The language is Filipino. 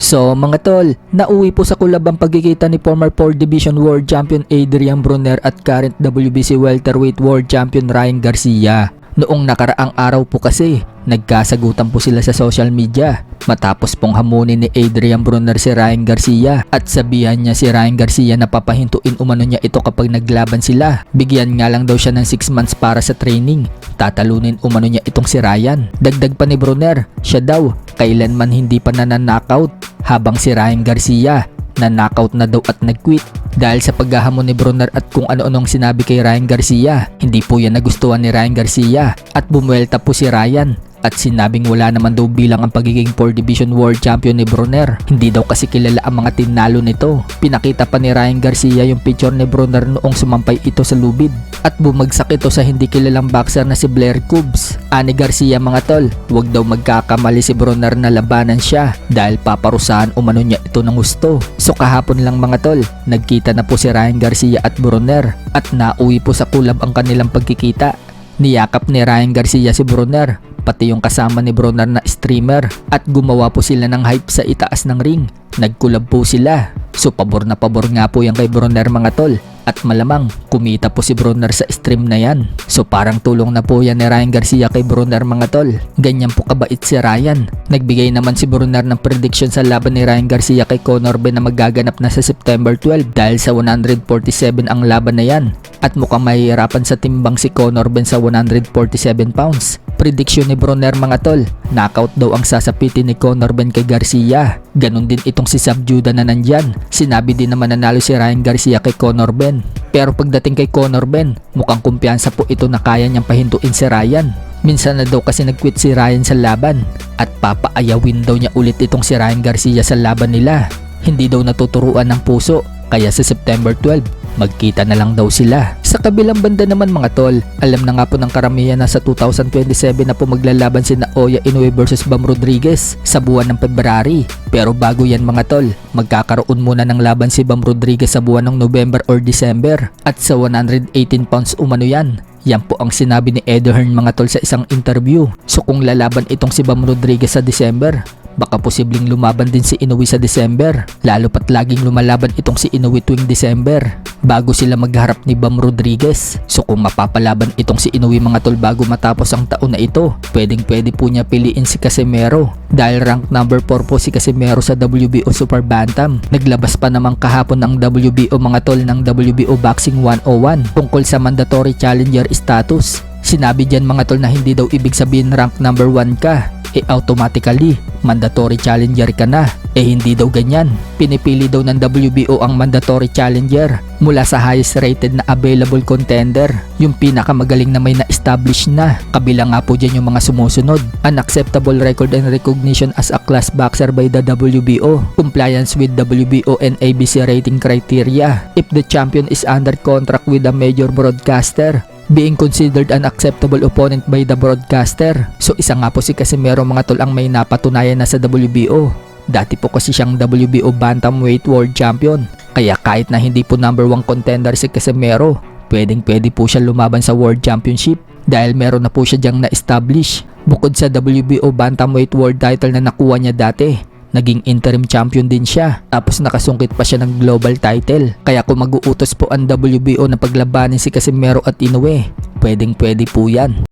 So mga tol, nauwi po sa kulab ang pagkikita ni former 4 Division World Champion Adrian Broner at current WBC Welterweight World Champion Ryan Garcia. Noong nakaraang araw po kasi, nagkasagutan po sila sa social media matapos pong hamunin ni Adrian Broner si Ryan Garcia at sabihan niya si Ryan Garcia na papahintuin umano niya ito kapag naglaban sila. Bigyan nga lang daw siya ng 6 months para sa training. Tatalunin umano niya itong si Ryan. Dagdag pa ni Broner, siya daw kailanman hindi pa nananknockout habang si Ryan Garcia na-knockout na daw at nag-quit. Dahil sa paghahamon ni Broner at kung ano-anong sinabi kay Ryan Garcia, hindi po yan nagustuhan ni Ryan Garcia at bumuelta po si Ryan at sinabing wala naman daw bilang ang pagiging 4 Division World Champion ni Broner. Hindi daw kasi kilala ang mga tinalo nito. Pinakita pa ni Ryan Garcia yung picture ni Broner noong sumampay ito sa lubid at bumagsak ito sa hindi kilalang boxer na si Blair Cubs. Ani Garcia mga tol, wag daw magkakamali si Broner na labanan siya dahil paparusahan umano niya ito ng gusto. So kahapon lang mga tol, nagkita na po si Ryan Garcia at Broner at nauwi po sa kulab ang kanilang pagkikita. Niyakap ni Ryan Garcia si Broner, pati yung kasama ni Broner na streamer at gumawa po sila ng hype sa itaas ng ring. Nagkulab po sila. So pabor na pabor nga po yan kay Broner mga tol. At malamang kumita po si Broner sa stream na yan. So parang tulong na po yan ni Ryan Garcia kay Broner mga tol. Ganyan po kabait si Ryan. Nagbigay naman si Broner ng prediction sa laban ni Ryan Garcia kay Conor Ben na magaganap na sa September 12 dahil sa 147 ang laban na yan. At mukhang mahihirapan sa timbang si Conor Ben sa 147 pounds. Prediction ni Broner mga tol, knockout daw ang sasapitin ni Conor Ben kay Garcia. Ganon din itong si Sab Judah na nandyan. Sinabi din naman nanalo si Ryan Garcia kay Conor Ben. Pero pagdating kay Conor Ben, mukhang kumpiyansa po ito na kaya niyang pahintuin si Ryan. Minsan na daw kasi nag-quit si Ryan sa laban at papaayawin daw niya ulit itong si Ryan Garcia sa laban nila. Hindi daw natuturuan ng puso, kaya sa September 12, magkita na lang daw sila. Sa kabilang banda naman mga tol, alam na nga po ng karamihan na sa 2027 na po maglalaban si Naoya Inoue versus Bam Rodriguez sa buwan ng February. Pero bago yan mga tol, magkakaroon muna ng laban si Bam Rodriguez sa buwan ng November or December at sa 118 pounds umano yan. Yan po ang sinabi ni Eddie Hearn mga tol sa isang interview. So kung lalaban itong si Bam Rodriguez sa December, baka posibleng lumaban din si Inoue sa December. Lalo pat laging lumalaban itong si Inoue tuwing December bago sila magharap ni Bam Rodriguez. So kung mapapalaban itong si Inoue mga tol bago matapos ang taon na ito, pwedeng pwede po niya piliin si Casimero. Dahil rank number 4 po si Casimero sa WBO Super Bantam. Naglabas pa naman kahapon ng WBO mga tol ng WBO Boxing 101 tungkol sa mandatory challenger status. Sinabi dyan mga tol na hindi daw ibig sabihin rank number 1 ka, automatically mandatory challenger ka na. Hindi daw ganyan. Pinipili daw ng WBO ang mandatory challenger mula sa highest rated na available contender, yung pinakamagaling na may na-establish na. Kabila nga po dyan yung mga sumusunod: unacceptable record and recognition as a class boxer by the WBO, compliance with WBO and ABC rating criteria, if the champion is under contract with a major broadcaster, being considered an acceptable opponent by the broadcaster. So isa nga po si Casimero mga tol ang may napatunayan na sa WBO. Dati po kasi siyang WBO Bantamweight World Champion. Kaya kahit na hindi po number 1 contender si Casimero, pwedeng pwede po siya lumaban sa World Championship dahil meron na po siya diyang na-establish. Bukod sa WBO Bantamweight World title na nakuha niya dati, naging interim champion din siya. Tapos nakasungkit pa siya ng global title. Kaya kung mag-uutos po ang WBO na paglabanin si Casimero at Inoue, pwedeng pwede po yan.